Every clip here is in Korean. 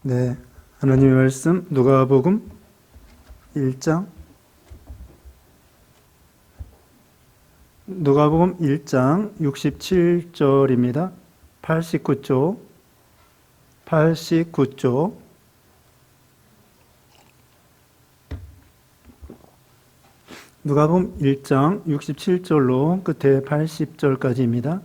네, 하나님의 말씀 누가복음 1장 누가복음 1장 67절입니다. 89쪽 누가복음 1장 67절로 끝에 80절까지입니다.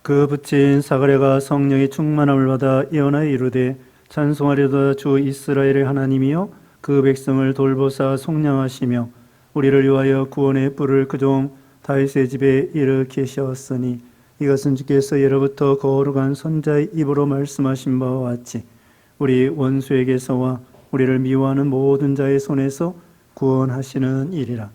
그 부친 사가랴가 성령의 충만함을 받아 예언하여 이르되 찬송하려다 주 이스라엘의 하나님이여 그 백성을 돌보사 속량하시며 우리를 위하여 구원의 뿔을 그종 다윗의 집에 일으키셨으니 이것은 주께서 예로부터 거룩한 선자의 입으로 말씀하신 바와 같이 우리 원수에게서와 우리를 미워하는 모든 자의 손에서 구원하시는 일이라.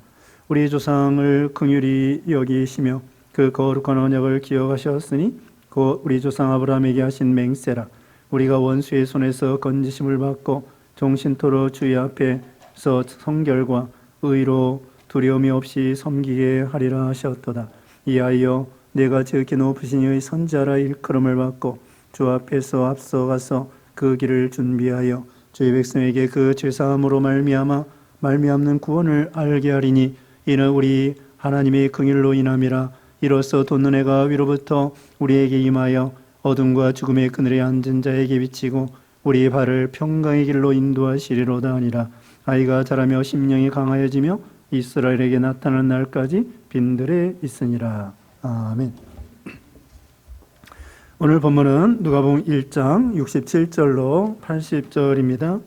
우리 조상을 긍휼히 여기시며 그 거룩한 언약을 기억하셨으니 곧 우리 조상 아브라함에게 하신 맹세라. 우리가 원수의 손에서 건지심을 받고 종신토록 주의 앞에서 성결과 의로 두려움이 없이 섬기게 하리라 하셨도다. 이하여 내가 지극히 높으신 이의 선지자라 일컬음을 받고 주 앞에서 앞서가서 그 길을 준비하여 주의 백성에게 그 죄사함으로 말미암는 구원을 알게 하리니 이는 우리 하나님의 긍휼로 인함이라. 이로써 돋는 해가 위로부터 우리에게 임하여 어둠과 죽음의 그늘에 앉은 자에게 비치고 우리의 발을 평강의 길로 인도하시리로다 하니라. 아이가 자라며 심령이 강하여지며 이스라엘에게 나타나는 날까지 빈들에 있으니라. 아멘. 오늘 본문은 누가복음 1장 67절로 80절입니다.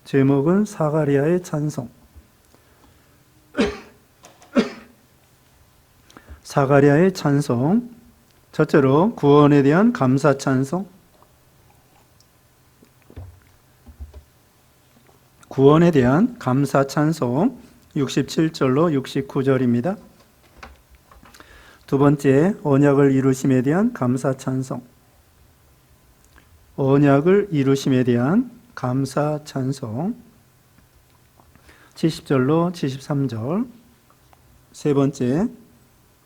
제목은 사가랴의 찬송. 사가랴의 찬송. 첫째로 구원에 대한 감사 찬송. 구원에 대한 감사 찬송 67절로 69절입니다. 두 번째, 언약을 이루심에 대한 감사 찬송. 언약을 이루심에 대한 감사 찬송 70절로 73절. 세 번째,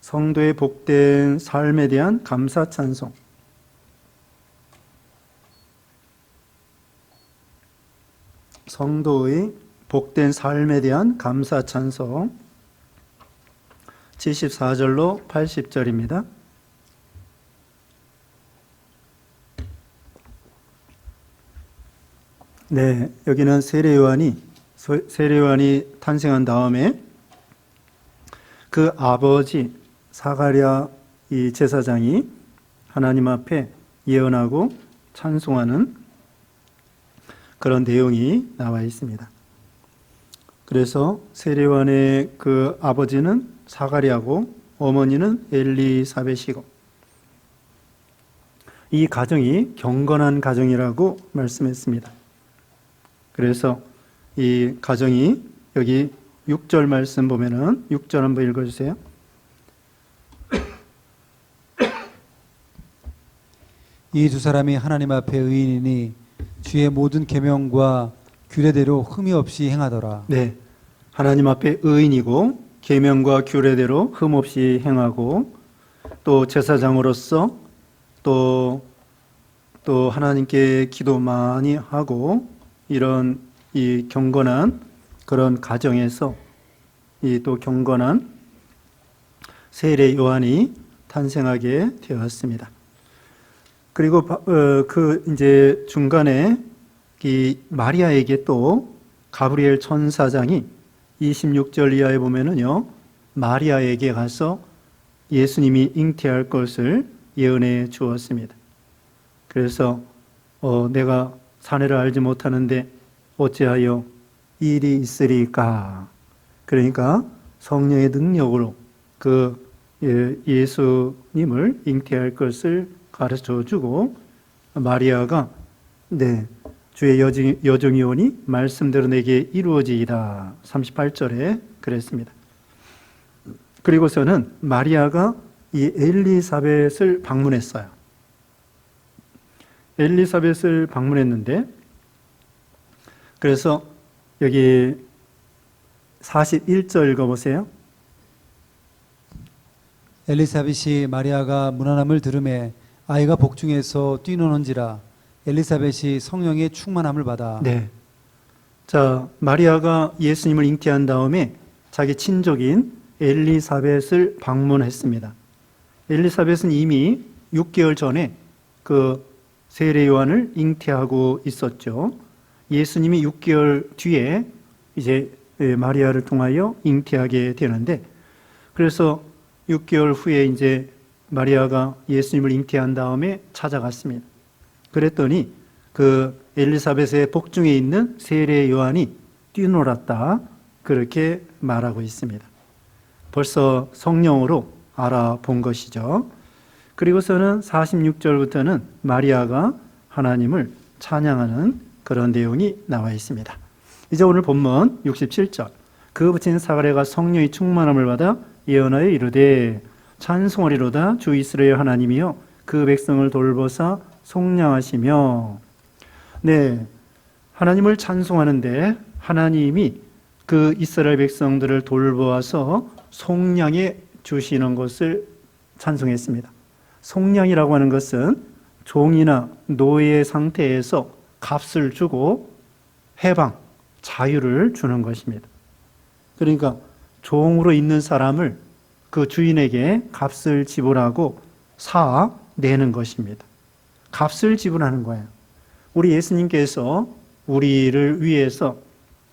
성도의 복된 삶에 대한 감사 찬송. 성도의 복된 삶에 대한 감사 찬송 74절로 80절입니다. 네, 여기는 세례요한이 탄생한 다음에 그 아버지 사가랴 이 제사장이 하나님 앞에 예언하고 찬송하는 그런 내용이 나와 있습니다. 그래서 세례요한의 그 아버지는 사가랴고 어머니는 엘리사벳이고 이 가정이 경건한 가정이라고 말씀했습니다. 그래서 이 가정이 여기 6절 말씀 보면은 6절 한번 읽어주세요. 이 두 사람이 하나님 앞에 의인이니 주의 모든 계명과 규례대로 흠이 없이 행하더라. 네, 하나님 앞에 의인이고 계명과 규례대로 흠 없이 행하고 또 제사장으로서 또 하나님께 기도 많이 하고 이런 이 경건한 그런 가정에서 이 또 경건한 세례 요한이 탄생하게 되었습니다. 그리고 그 이제 중간에 이 마리아에게 또 가브리엘 천사장이 26절 이하에 보면은요, 마리아에게 가서 예수님이 잉태할 것을 예언해 주었습니다. 그래서 내가 사내를 알지 못하는데 어찌하여 이 일이 있으리까? 그러니까 성령의 능력으로 그 예수님을 잉태할 것을 가르쳐 주고 마리아가 주의 여종이 오니 말씀대로 내게 이루어지이다. 38절에 그랬습니다. 그리고서는 마리아가 이 엘리사벳을 방문했어요. 엘리사벳을 방문했는데 그래서 여기 41절 읽어보세요. 엘리사벳이 마리아가 문안함을 들음에 아이가 복중에서 뛰노는지라 엘리사벳이 성령의 충만함을 받아. 네. 자, 마리아가 예수님을 잉태한 다음에 자기 친족인 엘리사벳을 방문했습니다. 엘리사벳은 이미 6개월 전에 그 세례 요한을 잉태하고 있었죠. 예수님이 6개월 뒤에 이제 마리아를 통하여 잉태하게 되는데, 그래서 6개월 후에 이제 마리아가 예수님을 잉태한 다음에 찾아갔습니다. 그랬더니 그 엘리사벳의 복중에 있는 세례 요한이 뛰놀았다, 그렇게 말하고 있습니다. 벌써 성령으로 알아본 것이죠. 그리고서는 46절부터는 마리아가 하나님을 찬양하는 그런 내용이 나와 있습니다. 이제 오늘 본문 67절, 그 부친 사가랴가 성령의 충만함을 받아 예언하여 이르되 찬송하리로다 주 이스라엘 하나님이여 그 백성을 돌보사 속량하시며. 네, 하나님을 찬송하는데 하나님이 그 이스라엘 백성들을 돌보아서 속량해 주시는 것을 찬송했습니다. 속량이라고 하는 것은 종이나 노예의 상태에서 값을 주고 해방, 자유를 주는 것입니다. 그러니까 종으로 있는 사람을 그 주인에게 값을 지불하고 사내는 것입니다. 값을 지불하는 거예요. 우리 예수님께서 우리를 위해서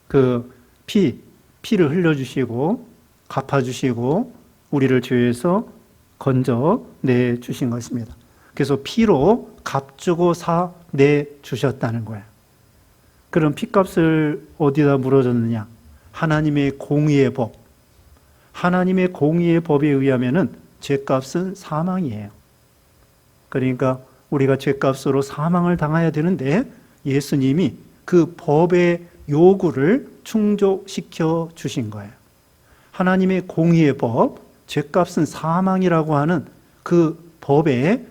그 피를 흘려주시고 갚아주시고 우리를 죄에서 건져내 주신 것입니다. 그래서 피로 값주고 사내 주셨다는 거예요. 그럼 피값을 어디다 물어줬느냐? 하나님의 공의의 법. 하나님의 공의의 법에 의하면은 죄값은 사망이에요. 그러니까 우리가 죄값으로 사망을 당해야 되는데 예수님이 그 법의 요구를 충족시켜 주신 거예요. 하나님의 공의의 법, 죄값은 사망이라고 하는 그 법의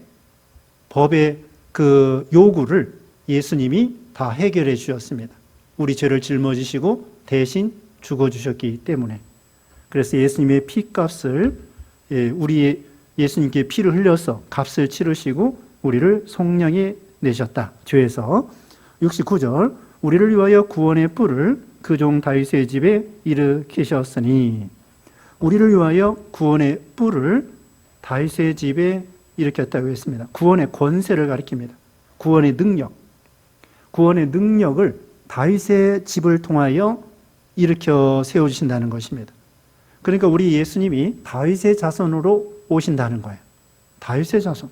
그 요구를 예수님이 다 해결해 주셨습니다. 우리 죄를 짊어지시고 대신 죽어주셨기 때문에. 그래서 예수님의 피값을, 우리 예수님께 피를 흘려서 값을 치르시고 우리를 속량해 내셨다, 죄에서. 69절, 우리를 위하여 구원의 뿔을 그 종 다윗의 집에 일으키셨으니. 우리를 위하여 구원의 뿔을 다윗의 집에 일으켰다고 했습니다. 구원의 권세를 가리킵니다. 구원의 능력. 구원의 능력을 다윗의 집을 통하여 일으켜 세워주신다는 것입니다. 그러니까 우리 예수님이 다윗의 자손으로 오신다는 거예요. 다윗의 자손.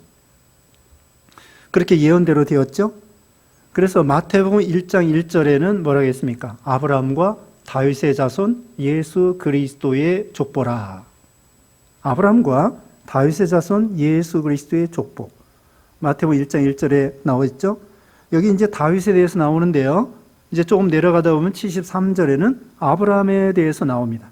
그렇게 예언대로 되었죠. 그래서 마태복음 1장 1절에는 뭐라고 했습니까? 아브라함과 다윗의 자손 예수 그리스도의 족보라. 아브라함과 다윗의 자손 예수 그리스도의 족보. 마태복음 1장 1절에 나와 있죠. 여기 이제 다윗에 대해서 나오는데요. 이제 조금 내려가다 보면 73절에는 아브라함에 대해서 나옵니다.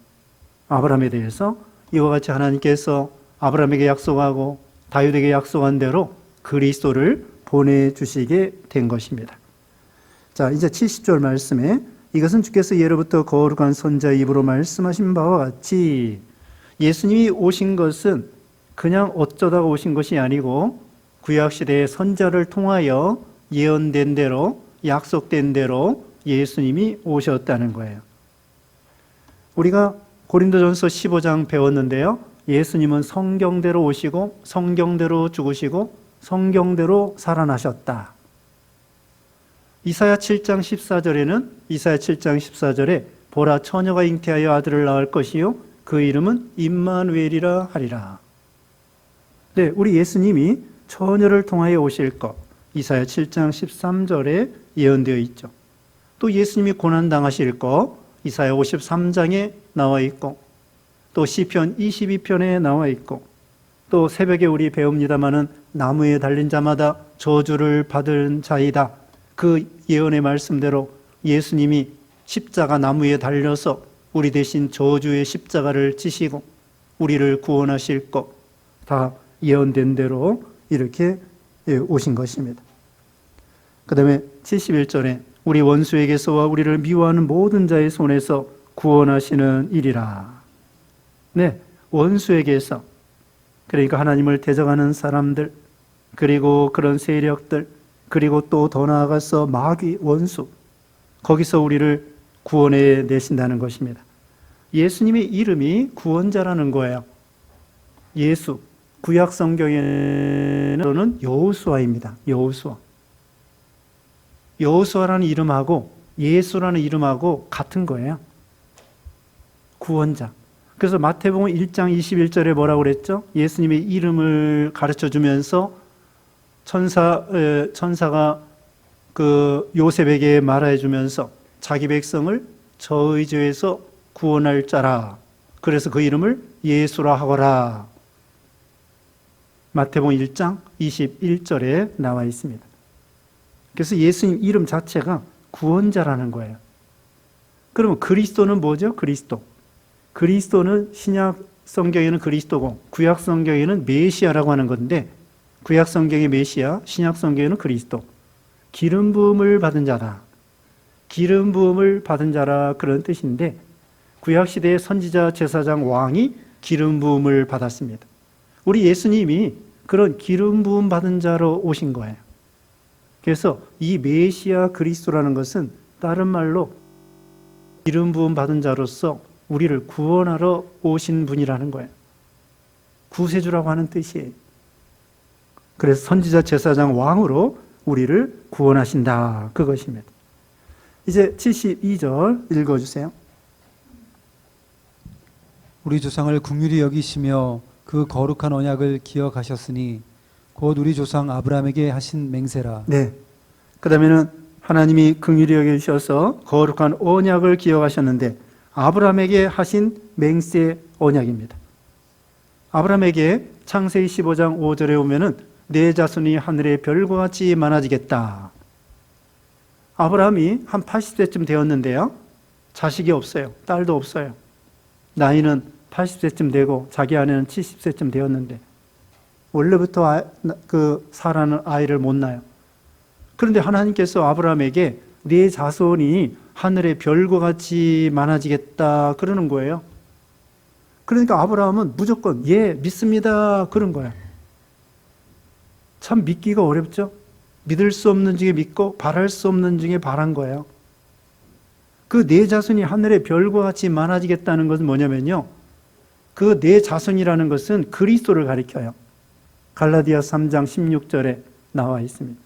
아브라함에 대해서 이와 같이 하나님께서 아브라함에게 약속하고 다윗에게 약속한 대로 그리스도를 보내주시게 된 것입니다. 자, 이제 70절 말씀에 이것은 주께서 예로부터 거룩한 선자의 입으로 말씀하신 바와 같이 예수님이 오신 것은 그냥 어쩌다가 오신 것이 아니고 구약시대의 선자를 통하여 예언된 대로 약속된 대로 예수님이 오셨다는 거예요. 우리가 고린도전서 15장 배웠는데요. 예수님은 성경대로 오시고 성경대로 죽으시고 성경대로 살아나셨다. 이사야 7장 14절에는 이사야 7장 14절에 보라 처녀가 잉태하여 아들을 낳을 것이요 그 이름은 임마누엘이라 하리라. 네, 우리 예수님이 처녀를 통하여 오실 것 이사야 7장 13절에 예언되어 있죠. 또 예수님이 고난당하실 것 이사야 53장에 나와 있고 또 시편 22편에 나와 있고 또 새벽에 우리 배웁니다마는 나무에 달린 자마다 저주를 받은 자이다. 그 예언의 말씀대로 예수님이 십자가 나무에 달려서 우리 대신 저주의 십자가를 지시고 우리를 구원하실 것 다 예언된 대로 이렇게 오신 것입니다. 그 다음에 71절에 우리 원수에게서와 우리를 미워하는 모든 자의 손에서 구원하시는 일이라. 네, 원수에게서, 그러니까 하나님을 대적하는 사람들, 그리고 그런 세력들, 그리고 또 더 나아가서 마귀 원수, 거기서 우리를 구원해 내신다는 것입니다. 예수님의 이름이 구원자라는 거예요. 예수, 구약 성경에는 여호수아입니다. 여호수아. 여호수아라는 이름하고 예수라는 이름하고 같은 거예요. 구원자. 그래서 마태복음 1장 21절에 뭐라고 그랬죠? 예수님의 이름을 가르쳐 주면서 천사가 그 요셉에게 말해 주면서 자기 백성을 저의 죄에서 구원할 자라. 그래서 그 이름을 예수라 하거라. 마태복음 1장 21절에 나와 있습니다. 그래서 예수님 이름 자체가 구원자라는 거예요. 그러면 그리스도는 뭐죠? 그리스도. 그리스도는 신약 성경에는 그리스도고 구약 성경에는 메시아라고 하는 건데, 구약 성경의 메시아, 신약 성경에는 그리스도. 기름 부음을 받은 자다. 기름 부음을 받은 자라, 그런 뜻인데, 구약 시대의 선지자, 제사장, 왕이 기름 부음을 받았습니다. 우리 예수님이 그런 기름 부음 받은 자로 오신 거예요. 그래서 이 메시아 그리스도라는 것은 다른 말로 기름 부음 받은 자로서 우리를 구원하러 오신 분이라는 거예요. 구세주라고 하는 뜻이에요. 그래서 선지자, 제사장, 왕으로 우리를 구원하신다, 그것입니다. 이제 72절 읽어주세요. 우리 조상을 긍휼히 여기시며 그 거룩한 언약을 기억하셨으니 곧 우리 조상 아브라함에게 하신 맹세라. 네. 그 다음에는 하나님이 긍휼히 여기셔서 거룩한 언약을 기억하셨는데, 아브라함에게 하신 맹세 언약입니다. 아브라함에게 창세기 15장 5절에 보면은 내 자손이 하늘의 별과 같이 많아지겠다. 아브라함이 한 80세쯤 되었는데요, 자식이 없어요. 딸도 없어요. 나이는 80세쯤 되고 자기 아내는 70세쯤 되었는데 원래부터 사라는 아이를 못 낳아요. 그런데 하나님께서 아브라함에게 네 자손이 하늘의 별과 같이 많아지겠다 그러는 거예요. 그러니까 아브라함은 무조건 예, 믿습니다 그런 거예요. 참 믿기가 어렵죠. 믿을 수 없는 중에 믿고 바랄 수 없는 중에 바란 거예요. 그 네 자손이 하늘의 별과 같이 많아지겠다는 것은 뭐냐면요, 그 네 자손이라는 것은 그리스도를 가리켜요. 갈라디아 3장 16절에 나와 있습니다.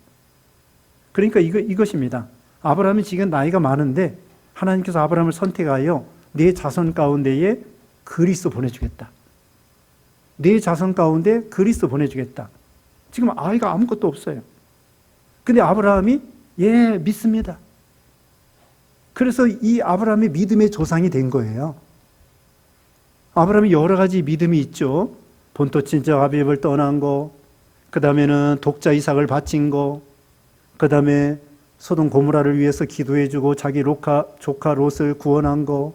그러니까 이것입니다. 아브라함이 지금 나이가 많은데 하나님께서 아브라함을 선택하여 네 자손 가운데에 그리스도 보내주겠다. 네 자손 가운데 그리스도 보내주겠다. 지금 아이가 아무것도 없어요. 근데 아브라함이 예, 믿습니다. 그래서 이 아브라함이 믿음의 조상이 된 거예요. 아브라함이 여러 가지 믿음이 있죠. 본토 친척 아비집을 떠난 거, 그 다음에는 독자 이삭을 바친 거, 그 다음에 소돔 고모라를 위해서 기도해주고 자기 조카 롯을 구원한 거,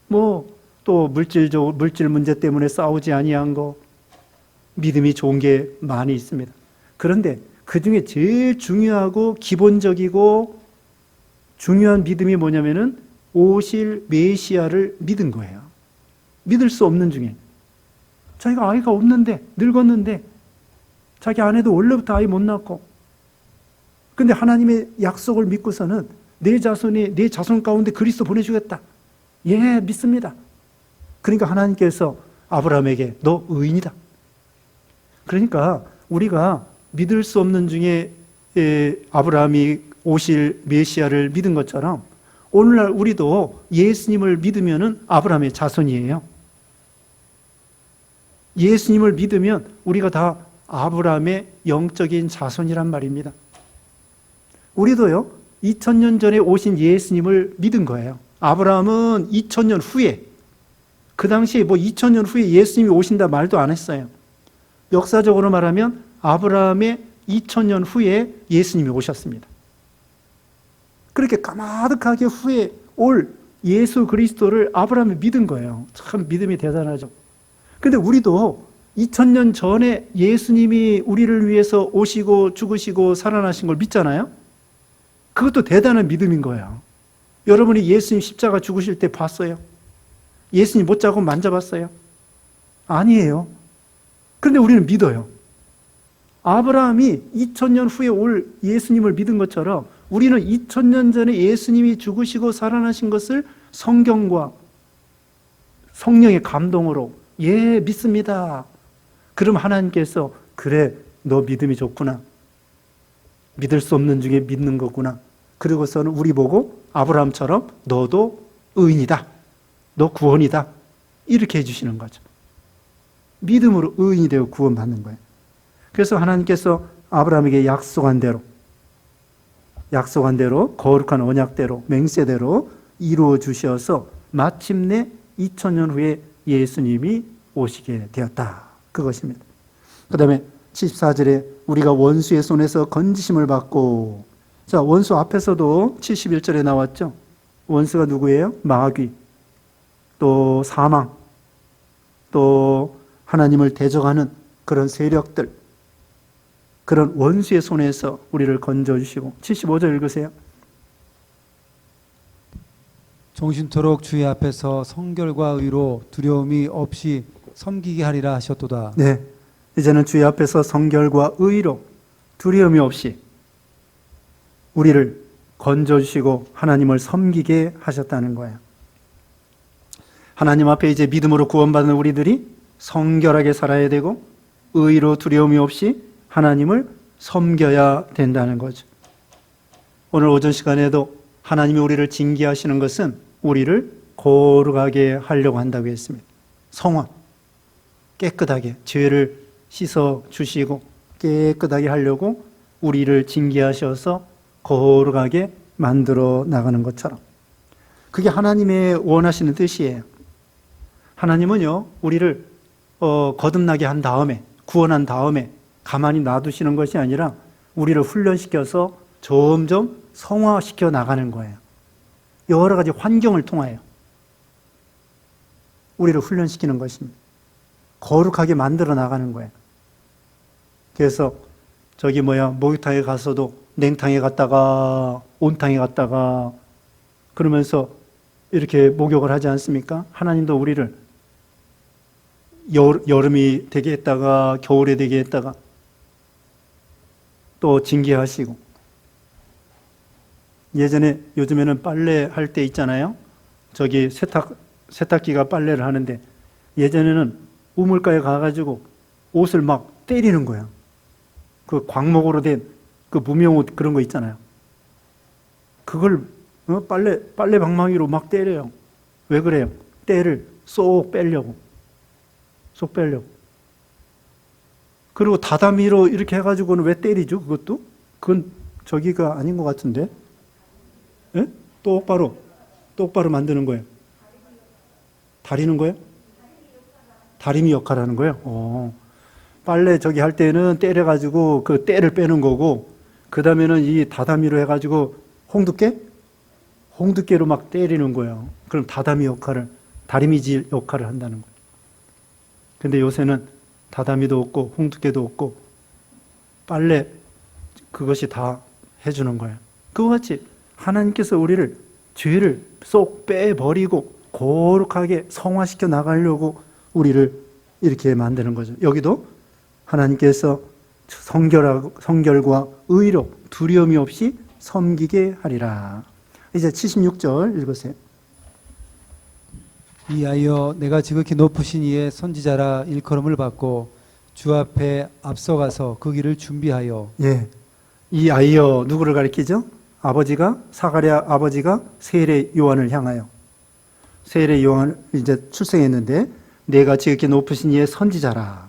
또 물질 문제 때문에 싸우지 아니한 거, 믿음이 좋은 게 많이 있습니다. 그런데 그 중에 제일 중요하고 기본적이고 중요한 믿음이 뭐냐면은 오실 메시아를 믿은 거예요. 믿을 수 없는 중에. 자기가 아이가 없는데, 늙었는데, 자기 아내도 원래부터 아이 못 낳고, 근데 하나님의 약속을 믿고서는 내 자손 가운데 그리스도 보내주겠다. 예, 믿습니다. 그러니까 하나님께서 아브라함에게 너 의인이다. 그러니까 우리가 믿을 수 없는 중에 아브라함이 오실 메시아를 믿은 것처럼 오늘날 우리도 예수님을 믿으면은 아브라함의 자손이에요. 예수님을 믿으면 우리가 다 아브라함의 영적인 자손이란 말입니다. 우리도요, 2000년 전에 오신 예수님을 믿은 거예요. 아브라함은 2000년 후에, 그 당시에 2000년 후에 예수님이 오신다 말도 안 했어요. 역사적으로 말하면 아브라함의 2000년 후에 예수님이 오셨습니다. 그렇게 까마득하게 후에 올 예수 그리스도를 아브라함이 믿은 거예요. 참 믿음이 대단하죠. 근데 우리도 2000년 전에 예수님이 우리를 위해서 오시고 죽으시고 살아나신 걸 믿잖아요. 그것도 대단한 믿음인 거예요. 여러분이 예수님 십자가 죽으실 때 봤어요? 예수님 못자국 만져봤어요? 아니에요. 그런데 우리는 믿어요. 아브라함이 2000년 후에 올 예수님을 믿은 것처럼 우리는 2000년 전에 예수님이 죽으시고 살아나신 것을 성경과 성령의 감동으로 믿습니다. 그럼 하나님께서 그래, 너 믿음이 좋구나. 믿을 수 없는 중에 믿는 거구나. 그리고서는 우리 보고 아브라함처럼 너도 의인이다. 너 구원이다. 이렇게 해주시는 거죠. 믿음으로 의인이 되어 구원받는 거예요. 그래서 하나님께서 아브라함에게 약속한 대로 거룩한 언약대로 맹세대로 이루어 주셔서 마침내 2000년 후에 예수님이 오시게 되었다. 그것입니다. 그 다음에 74절에 우리가 원수의 손에서 건지심을 받고, 자, 원수 앞에서도 71절에 나왔죠. 원수가 누구예요? 마귀, 또 사망, 또 하나님을 대적하는 그런 세력들, 그런 원수의 손에서 우리를 건져주시고. 75절 읽으세요. 종신토록 주의 앞에서 성결과 의로 두려움이 없이 섬기게 하리라 하셨도다. 네, 이제는 주의 앞에서 성결과 의로 두려움이 없이 우리를 건져주시고 하나님을 섬기게 하셨다는 거예요. 하나님 앞에 이제 믿음으로 구원받은 우리들이 성결하게 살아야 되고 의로 두려움이 없이 하나님을 섬겨야 된다는 거죠. 오늘 오전 시간에도 하나님이 우리를 징계하시는 것은 우리를 거룩하게 하려고 한다고 했습니다. 성화, 깨끗하게 죄를 씻어 주시고 깨끗하게 하려고 우리를 징계하셔서 거룩하게 만들어 나가는 것처럼, 그게 하나님의 원하시는 뜻이에요. 하나님은요, 우리를 거듭나게 한 다음에, 구원한 다음에 가만히 놔두시는 것이 아니라 우리를 훈련시켜서 점점 성화시켜 나가는 거예요. 여러 가지 환경을 통하여 우리를 훈련시키는 것입니다. 거룩하게 만들어 나가는 거예요. 그래서 목욕탕에 가서도 냉탕에 갔다가 온탕에 갔다가 그러면서 이렇게 목욕을 하지 않습니까? 하나님도 우리를 여름이 되게 했다가 겨울에 되게 했다가 또 징계하시고, 요즘에는 빨래 할 때 있잖아요. 세탁기가 빨래를 하는데 예전에는 우물가에 가가지고 옷을 막 때리는 거야. 그 광목으로 된 그 무명옷 그런 거 있잖아요. 그걸 빨래 방망이로 막 때려요. 왜 그래요? 때를 쏙 빼려고. 그리고 다다미로 이렇게 해가지고는 왜 때리죠? 그건 저기가 아닌 것 같은데. 예? 똑바로 만드는 거예요. 다리는 거예요? 다리미 역할을 하는 거예요? 빨래 할 때는 때려가지고 그 때를 빼는 거고, 그 다음에는 이 다다미로 해가지고 홍두깨로 막 때리는 거예요. 그럼 다리미질 역할을 한다는 거예요. 근데 요새는 다다미도 없고 홍두깨도 없고 빨래 그것이 다 해주는 거예요. 그와 같이 하나님께서 우리를 죄를 쏙 빼버리고 거룩하게 성화시켜 나가려고 우리를 이렇게 만드는 거죠. 여기도 하나님께서 성결과 의로 두려움이 없이 섬기게 하리라. 이제 76절 읽으세요. 이하여 내가 지극히 높으신 이의 선지자라 일컬음을 받고 주 앞에 앞서가서 그 길을 준비하여. 예, 이 아이여 누구를 가리키죠? 사가랴 아버지가 세례 요한을 향하여, 세례 요한 이제 출생했는데 내가 지극히 높으신 이의 선지자라.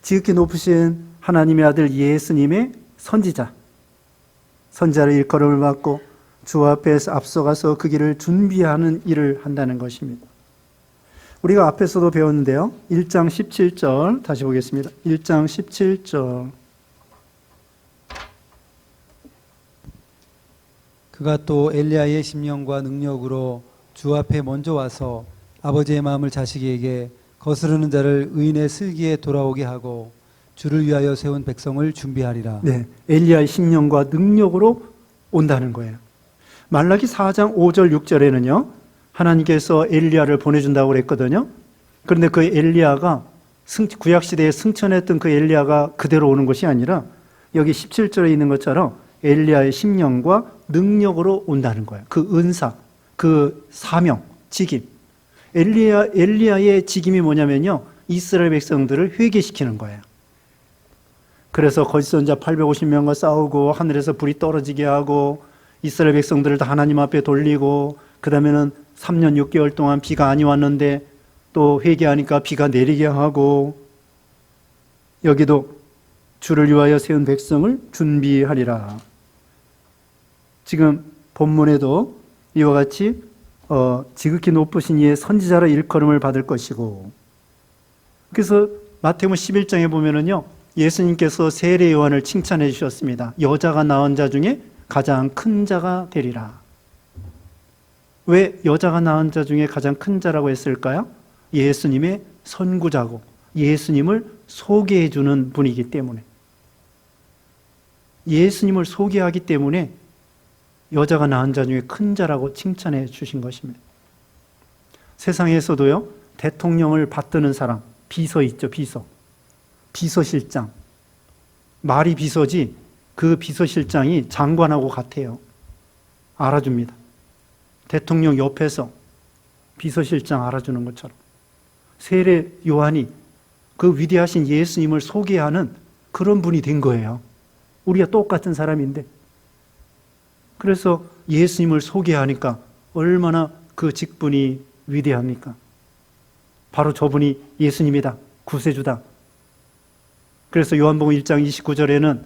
지극히 높으신 하나님의 아들 예수님의 선지자를 일컬음을 받고 주 앞에서 앞서가서 그 길을 준비하는 일을 한다는 것입니다. 우리가 앞에서도 배웠는데요. 1장 17절 다시 보겠습니다. 1장 17절. 그가 또 엘리야의 심령과 능력으로 주 앞에 먼저 와서 아버지의 마음을 자식에게 거스르는 자를 의인의 슬기에 돌아오게 하고 주를 위하여 세운 백성을 준비하리라. 네, 엘리야의 심령과 능력으로 온다는 거예요. 말라기 4장 5절 6절에는요. 하나님께서 엘리야를 보내준다고 그랬거든요. 그런데 그 엘리야가 구약 시대에 승천했던 그 엘리야가 그대로 오는 것이 아니라 여기 17절에 있는 것처럼 엘리야의 심령과 능력으로 온다는 거예요. 그 은사, 그 사명, 직임. 엘리야의 직임이 뭐냐면요, 이스라엘 백성들을 회개시키는 거예요. 그래서 거짓 선자 850명과 싸우고 하늘에서 불이 떨어지게 하고 이스라엘 백성들을 다 하나님 앞에 돌리고, 그 다음에는 3년 6개월 동안 비가 아니 왔는데 또 회개하니까 비가 내리게 하고, 여기도 주를 위하여 세운 백성을 준비하리라. 지금 본문에도 이와 같이 지극히 높으신 이의 선지자로 일컬음을 받을 것이고, 그래서 마태복음 11장에 보면은요, 예수님께서 세례 요한을 칭찬해 주셨습니다. 여자가 낳은 자 중에 가장 큰 자가 되리라. 왜 여자가 낳은 자 중에 가장 큰 자라고 했을까요? 예수님의 선구자고 예수님을 소개해 주는 분이기 때문에, 예수님을 소개하기 때문에 여자가 낳은 자 중에 큰 자라고 칭찬해 주신 것입니다. 세상에서도요, 대통령을 받드는 사람, 비서 있죠, 비서. 비서실장. 말이 비서지 그 비서실장이 장관하고 같아요. 알아줍니다. 대통령 옆에서 비서실장 알아주는 것처럼 세례 요한이 그 위대하신 예수님을 소개하는 그런 분이 된 거예요. 우리가 똑같은 사람인데, 그래서 예수님을 소개하니까 얼마나 그 직분이 위대합니까? 바로 저분이 예수님이다, 구세주다. 그래서 요한복음 1장 29절에는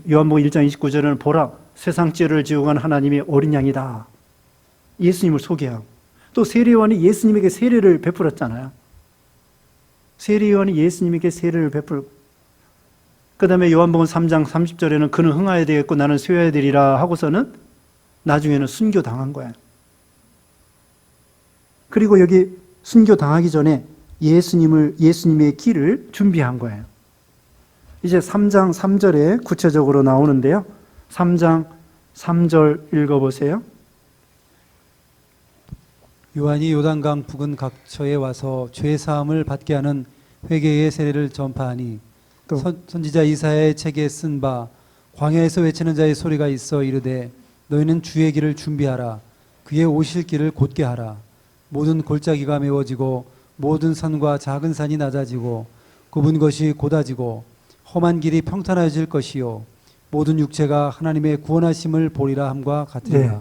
요한복음 1장 29절에는 보라, 세상 죄를 지고 간 하나님의 어린 양이다. 예수님을 소개하고, 또 세례 요한이 예수님에게 세례를 베풀었잖아요. 세례 요한이 예수님에게 세례를 베풀고, 그 다음에 요한복음 3장 30절에는 그는 흥하여야 되겠고 나는 쇠어야 되리라 하고서는 나중에는 순교당한 거예요. 그리고 여기 순교당하기 전에 예수님의 길을 준비한 거예요. 이제 3장 3절에 구체적으로 나오는데요. 3장 3절 읽어보세요. 요한이 요단강 부근 각처에 와서 죄 사함을 받게 하는 회개의 세례를 전파하니, 선지자 이사야의 책에 쓴 바 광야에서 외치는 자의 소리가 있어 이르되 너희는 주의 길을 준비하라, 그의 오실 길을 곧게 하라. 모든 골짜기가 메워지고 모든 산과 작은 산이 낮아지고 굽은 것이 곧아지고 험한 길이 평탄해질 것이요 모든 육체가 하나님의 구원하심을 보리라 함과 같으리라. 네.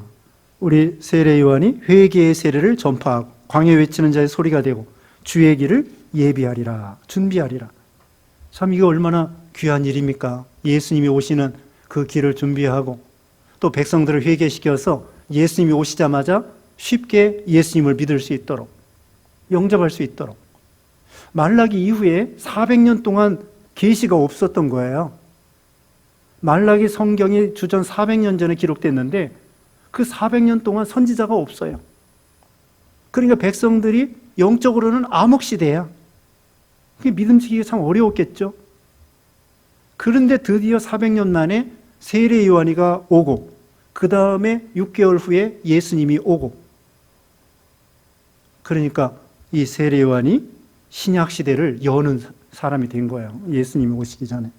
우리 세례 요한이 회개의 세례를 전파하고 광야에 외치는 자의 소리가 되고 주의 길을 예비하리라, 준비하리라. 참 이거 얼마나 귀한 일입니까? 예수님이 오시는 그 길을 준비하고 또 백성들을 회개시켜서 예수님이 오시자마자 쉽게 예수님을 믿을 수 있도록, 영접할 수 있도록. 말라기 이후에 400년 동안 계시가 없었던 거예요. 말라기 성경이 주전 400년 전에 기록됐는데 그 400년 동안 선지자가 없어요. 그러니까 백성들이 영적으로는 암흑시대야. 그게 믿음지기가 참 어려웠겠죠. 그런데 드디어 400년 만에 세례 요한이가 오고 그 다음에 6개월 후에 예수님이 오고, 그러니까 이 세례 요한이 신약 시대를 여는 사람이 된 거예요. 예수님이 오시기 전에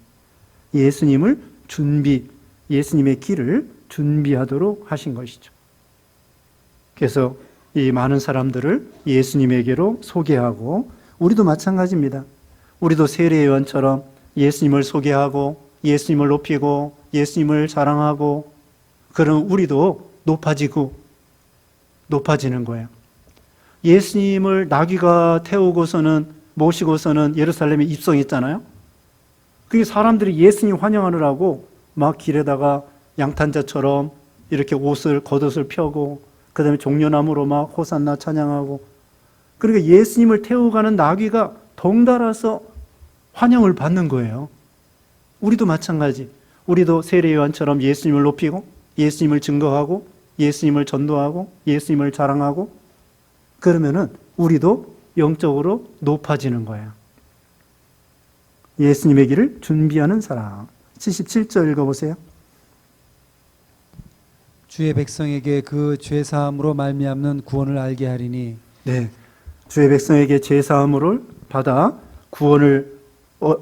예수님의 길을 준비하도록 하신 것이죠. 그래서 이 많은 사람들을 예수님에게로 소개하고, 우리도 마찬가지입니다. 우리도 세례 요한처럼 예수님을 소개하고 예수님을 높이고 예수님을 자랑하고, 그럼 우리도 높아지는 거예요. 예수님을 나귀가 태우고서는 모시고서는 예루살렘에 입성했잖아요. 그게 사람들이 예수님 환영하느라고 막 길에다가 양탄자처럼 이렇게 겉옷을 펴고 그 다음에 종려나무로 막 호산나 찬양하고, 그러니까 예수님을 태우고 가는 나귀가 덩달아서 환영을 받는 거예요. 우리도 마찬가지. 우리도 세례 요한처럼 예수님을 높이고 예수님을 증거하고 예수님을 전도하고 예수님을 자랑하고, 그러면은 우리도 영적으로 높아지는 거예요. 예수님의 길을 준비하는 사람. 77절 읽어보세요. 주의 백성에게 그 죄사함으로 말미암는 구원을 알게 하리니. 네, 주의 백성에게 죄사함으로 받아 구원을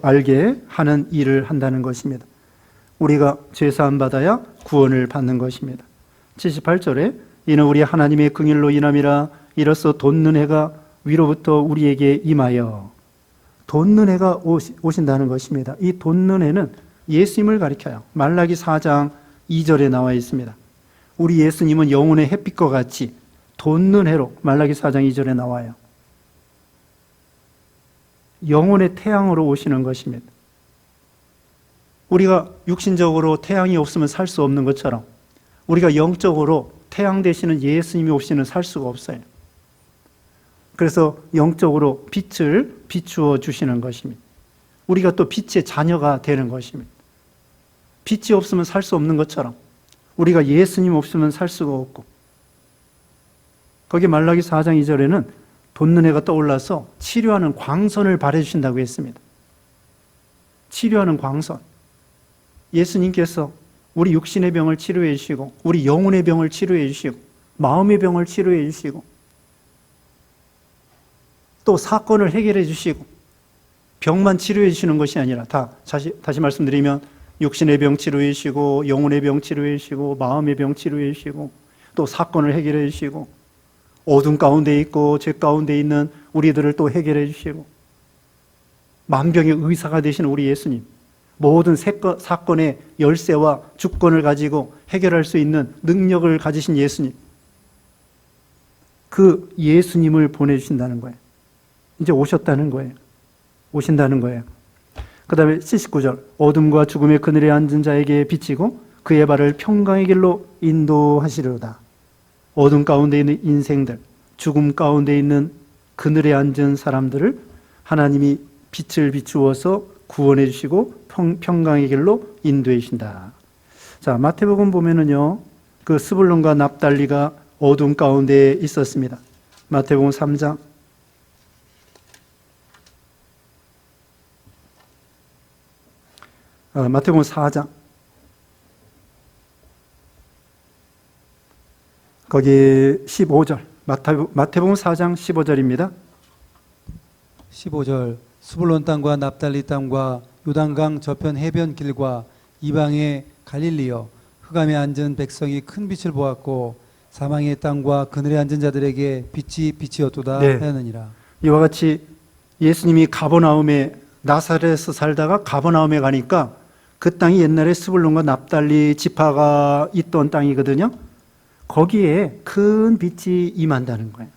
알게 하는 일을 한다는 것입니다. 우리가 죄사함 받아야 구원을 받는 것입니다. 78절에 이는 우리 하나님의 긍휼로 인함이라 이로써 돋는 해가 위로부터 우리에게 임하여, 돋는 해가 오신다는 것입니다. 이 돋는 해는 예수님을 가리켜요. 말라기 4장 2절에 나와 있습니다. 우리 예수님은 영혼의 햇빛과 같이 돋는 해로 말라기 4장 2절에 나와요. 영혼의 태양으로 오시는 것입니다. 우리가 육신적으로 태양이 없으면 살 수 없는 것처럼 우리가 영적으로 태양 되시는 예수님이 없이는 살 수가 없어요. 그래서 영적으로 빛을 비추어 주시는 것입니다. 우리가 또 빛의 자녀가 되는 것입니다. 빛이 없으면 살 수 없는 것처럼 우리가 예수님 없으면 살 수가 없고, 거기 말라기 4장 2절에는 돋는 해가 떠올라서 치료하는 광선을 발해주신다고 했습니다. 치료하는 광선. 예수님께서 우리 육신의 병을 치료해 주시고 우리 영혼의 병을 치료해 주시고 마음의 병을 치료해 주시고 또 사건을 해결해 주시고 병만 치료해 주시는 것이 아니라 다시 말씀드리면 육신의 병 치료해 주시고 영혼의 병 치료해 주시고 마음의 병 치료해 주시고 또 사건을 해결해 주시고 어둠 가운데 있고 죄 가운데 있는 우리들을 또 해결해 주시고 만병의 의사가 되시는 우리 예수님, 모든 사건의 열쇠와 주권을 가지고 해결할 수 있는 능력을 가지신 예수님, 그 예수님을 보내주신다는 거예요. 이제 오셨다는 거예요. 오신다는 거예요. 그 다음에 79절, 어둠과 죽음의 그늘에 앉은 자에게 비치고 그의 발을 평강의 길로 인도하시려다. 어둠 가운데 있는 인생들, 죽음 가운데 있는 그늘에 앉은 사람들을 하나님이 빛을 비추어서 구원해 주시고 평강의 길로 인도해 주신다. 자, 마태복음 보면은요, 그 스불론과 납달리가 어둠 가운데 있었습니다. 마태복음 3장. 마태복음 4장. 거기 15절. 마태복음 4장 15절입니다. 15절 스불론 땅과 납달리 땅과 요단강 저편 해변 길과 이방의 갈릴리여, 흑암에 앉은 백성이 큰 빛을 보았고 사망의 땅과 그늘에 앉은 자들에게 빛이 빛이었도다 하였느니라. 이와 같이 예수님이 가버나움에, 나사렛에서 살다가 가버나움에 가니까 그 땅이 옛날에 스불론과 납달리 지파가 있던 땅이거든요. 거기에 큰 빛이 임한다는 거예요.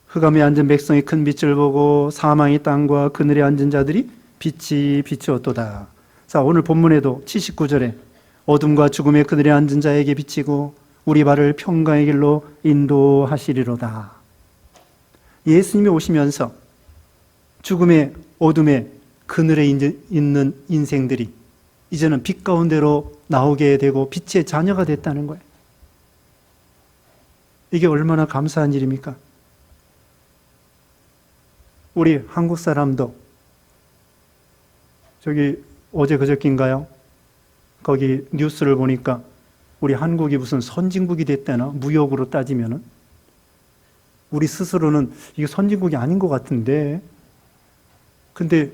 흑암에 앉은 백성이 큰 빛을 보고 사망의 땅과 그늘에 앉은 자들이 빛이 비추었도다. 자, 오늘 본문에도 79절에 어둠과 죽음의 그늘에 앉은 자에게 비치고 우리 발을 평강의 길로 인도하시리로다. 예수님이 오시면서 죽음의 어둠의 그늘에 있는 인생들이 이제는 빛 가운데로 나오게 되고 빛의 자녀가 됐다는 거예요. 이게 얼마나 감사한 일입니까? 우리 한국 사람도 저기 어제 그저께인가요? 거기 뉴스를 보니까 우리 한국이 무슨 선진국이 됐다나, 무역으로 따지면은. 우리 스스로는 이게 선진국이 아닌 것 같은데, 근데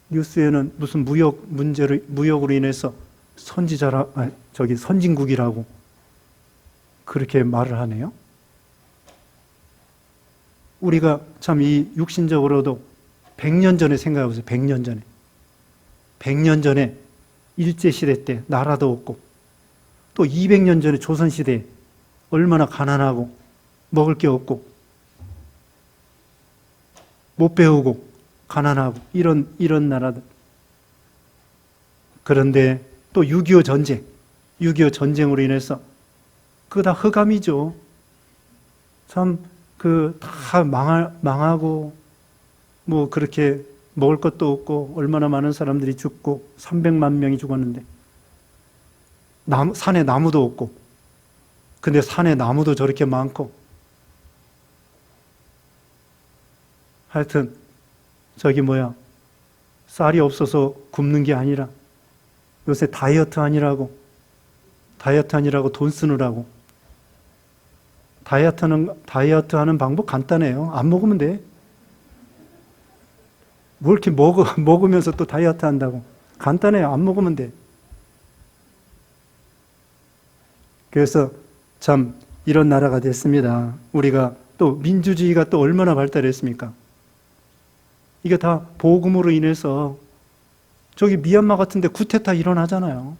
뉴스에는 무슨 무역으로 인해서 선진국이라고 그렇게 말을 하네요. 우리가 참 이 육신적으로도 100년 전에 생각해 보세요. 100년 전에. 100년 전에 일제시대 때 나라도 없고, 또 200년 전에 조선시대에 얼마나 가난하고 먹을 게 없고 못 배우고 가난하고 이런 나라들. 그런데 또 6.25 전쟁으로 인해서 그거 다 흑암이죠. 참 다 망하고 뭐 그렇게 먹을 것도 없고 얼마나 많은 사람들이 죽고 300만 명이 죽었는데 산에 나무도 없고, 근데 산에 나무도 저렇게 많고, 하여튼 쌀이 없어서 굶는 게 아니라 요새 다이어트 아니라고 돈 쓰느라고. 다이어트 하는 방법 간단해요. 안 먹으면 돼. 뭘 이렇게 먹으면서 또 다이어트 한다고. 간단해요. 안 먹으면 돼. 그래서 참 이런 나라가 됐습니다. 우리가 또 민주주의가 또 얼마나 발달했습니까? 이게 다 복음으로 인해서 저기 미얀마 같은 데 쿠데타 일어나잖아요.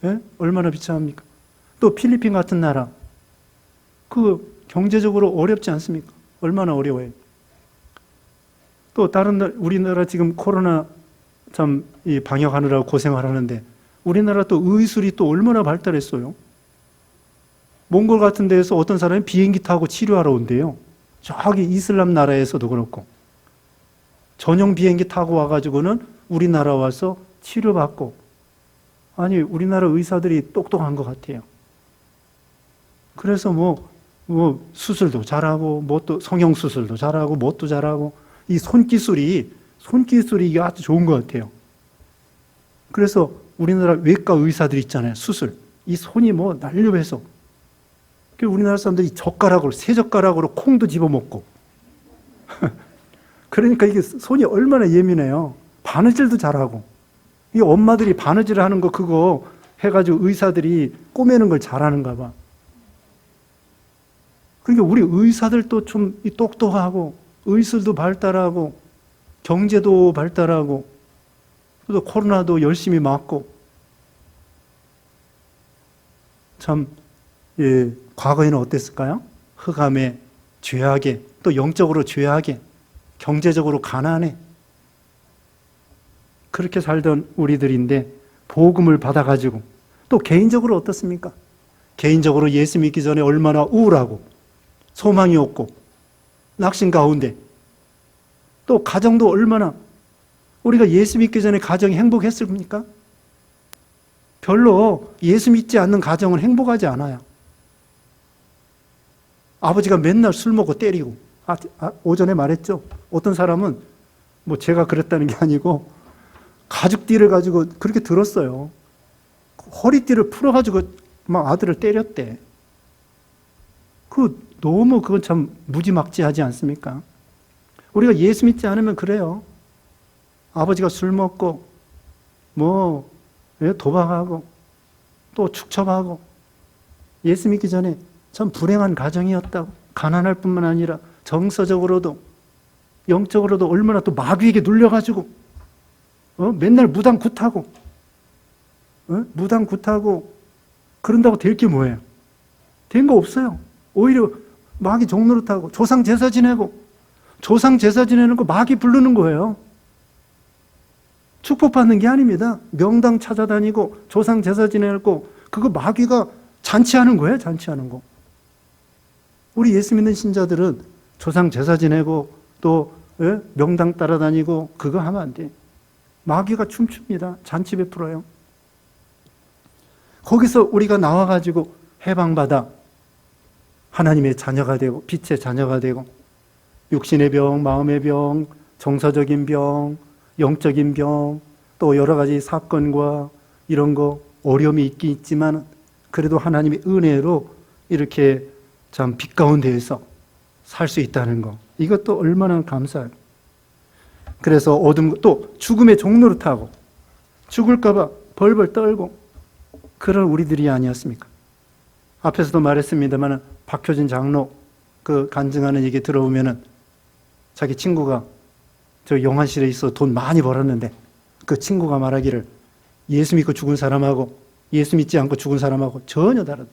예? 얼마나 비참합니까? 또 필리핀 같은 나라. 그 경제적으로 어렵지 않습니까? 얼마나 어려워요. 또 다른 나라, 우리나라 지금 코로나 참 이 방역하느라고 고생을 하는데 우리나라 또 의술이 또 얼마나 발달했어요. 몽골 같은 데에서 어떤 사람이 비행기 타고 치료하러 온대요. 저기 이슬람 나라에서도 그렇고 전용 비행기 타고 와가지고는 우리나라 와서 치료받고. 아니 우리나라 의사들이 똑똑한 것 같아요. 그래서 뭐 수술도 잘하고 뭐 또 성형수술도 잘하고 뭣도 잘하고 이 손기술이 이게 아주 좋은 것 같아요. 그래서 우리나라 외과 의사들 있잖아요. 수술. 이 손이 뭐 날렵해서. 우리나라 사람들이 세 젓가락으로 콩도 집어먹고. 그러니까 이게 손이 얼마나 예민해요. 바느질도 잘하고. 이 엄마들이 바느질 하는 거 그거 해가지고 의사들이 꼬매는 걸 잘하는가 봐. 그러니까 우리 의사들도 좀 똑똑하고 의술도 발달하고 경제도 발달하고 또 코로나도 열심히 맞고 참 과거에는 어땠을까요? 흑암에 죄악에 또 영적으로 죄악에 경제적으로 가난해 그렇게 살던 우리들인데 복음을 받아가지고 또 개인적으로 어떻습니까? 개인적으로 예수 믿기 전에 얼마나 우울하고 소망이 없고 낙심 가운데 또 가정도 얼마나 우리가 예수 믿기 전에 가정이 행복했습니까? 별로 예수 믿지 않는 가정은 행복하지 않아요. 아버지가 맨날 술 먹고 때리고 오전에 말했죠. 어떤 사람은 뭐 제가 그랬다는 게 아니고 가죽띠를 가지고 그렇게 들었어요. 허리띠를 풀어가지고 막 아들을 때렸대. 너무 그건 참 무지막지하지 않습니까? 우리가 예수 믿지 않으면 그래요. 아버지가 술 먹고 도박하고 또 축첩하고 예수 믿기 전에 참 불행한 가정이었다고. 가난할 뿐만 아니라 정서적으로도 영적으로도 얼마나 또 마귀에게 눌려가지고 맨날 무당 굿하고 그런다고 될 게 뭐예요? 된 거 없어요. 오히려 마귀 종노릇하고 조상 제사 지내고 조상 제사 지내는 거 마귀 부르는 거예요. 축복받는 게 아닙니다. 명당 찾아다니고 조상 제사 지내고 그거 마귀가 잔치하는 거예요. 잔치하는 거. 우리 예수 믿는 신자들은 조상 제사 지내고 또 명당 따라다니고 그거 하면 안 돼. 마귀가 춤춥니다. 잔치 베풀어요. 거기서 우리가 나와가지고 해방받아 하나님의 자녀가 되고 빛의 자녀가 되고 육신의 병, 마음의 병, 정서적인 병, 영적인 병, 또 여러 가지 사건과 이런 거 어려움이 있긴 있지만 그래도 하나님의 은혜로 이렇게 참 빛 가운데에서 살 수 있다는 거. 이것도 얼마나 감사해요. 그래서 또 죽음의 종노릇하고 죽을까봐 벌벌 떨고 그런 우리들이 아니었습니까? 앞에서도 말했습니다만 박효진 장로 그 간증하는 얘기 들어보면은 자기 친구가 저 영안실에 있어 돈 많이 벌었는데 그 친구가 말하기를 예수 믿고 죽은 사람하고 예수 믿지 않고 죽은 사람하고 전혀 다르다.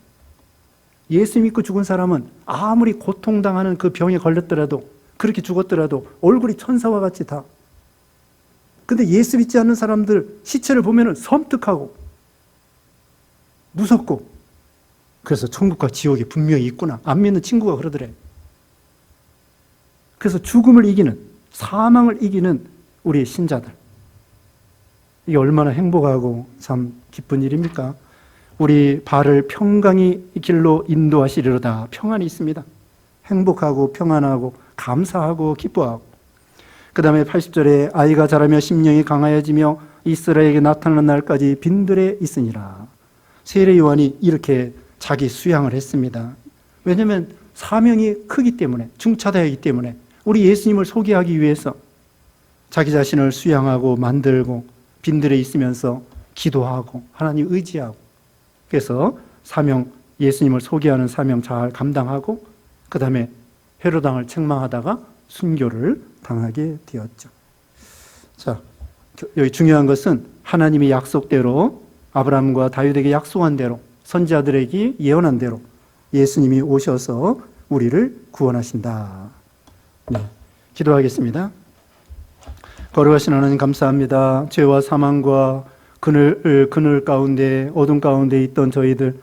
예수 믿고 죽은 사람은 아무리 고통당하는 그 병에 걸렸더라도 그렇게 죽었더라도 얼굴이 천사와 같이 다. 근데 예수 믿지 않는 사람들 시체를 보면은 섬뜩하고 무섭고 그래서 천국과 지옥이 분명히 있구나. 안 믿는 친구가 그러더래. 그래서 죽음을 이기는 사망을 이기는 우리 신자들. 이게 얼마나 행복하고 참 기쁜 일입니까? 우리 발을 평강이 길로 인도하시리로다. 평안이 있습니다. 행복하고 평안하고 감사하고 기뻐하고. 그 다음에 80절에 아이가 자라며 심령이 강하여지며 이스라엘에게 나타나는 날까지 빈들에 있으니라. 세례 요한이 이렇게 자기 수양을 했습니다. 왜냐하면 사명이 크기 때문에 중차대이기 때문에 우리 예수님을 소개하기 위해서 자기 자신을 수양하고 만들고 빈들에 있으면서 기도하고 하나님 의지하고, 그래서 사명, 예수님을 소개하는 사명 잘 감당하고 그 다음에 헤롯 왕을 책망하다가 순교를 당하게 되었죠. 자, 여기 중요한 것은 하나님의 약속대로, 아브라함과 다윗에게 약속한 대로, 선지자들에게 예언한 대로 예수님이 오셔서 우리를 구원하신다. 네, 기도하겠습니다. 거룩하신 하나님 감사합니다. 죄와 사망과 그늘 가운데, 어둠 가운데 있던 저희들,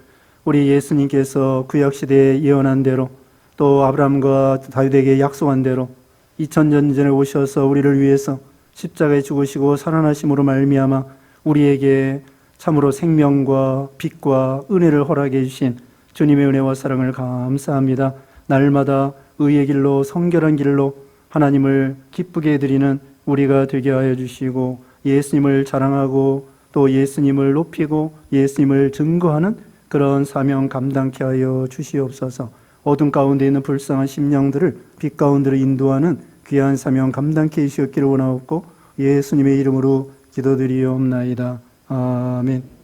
우리 예수님께서 구약시대에 예언한 대로, 또 아브라함과 다윗에게 약속한 대로 2000년 전에 오셔서 우리를 위해서 십자가에 죽으시고 살아나심으로 말미암아 우리에게 참으로 생명과 빛과 은혜를 허락해 주신 주님의 은혜와 사랑을 감사합니다. 날마다 의의 길로, 성결한 길로 하나님을 기쁘게 해드리는 우리가 되게 하여 주시고, 예수님을 자랑하고 또 예수님을 높이고 예수님을 증거하는 그런 사명 감당케 하여 주시옵소서. 어둠 가운데 있는 불쌍한 심령들을 빛 가운데로 인도하는 귀한 사명 감당케 해주시옵기를 원하옵고 예수님의 이름으로 기도드리옵나이다. 아멘.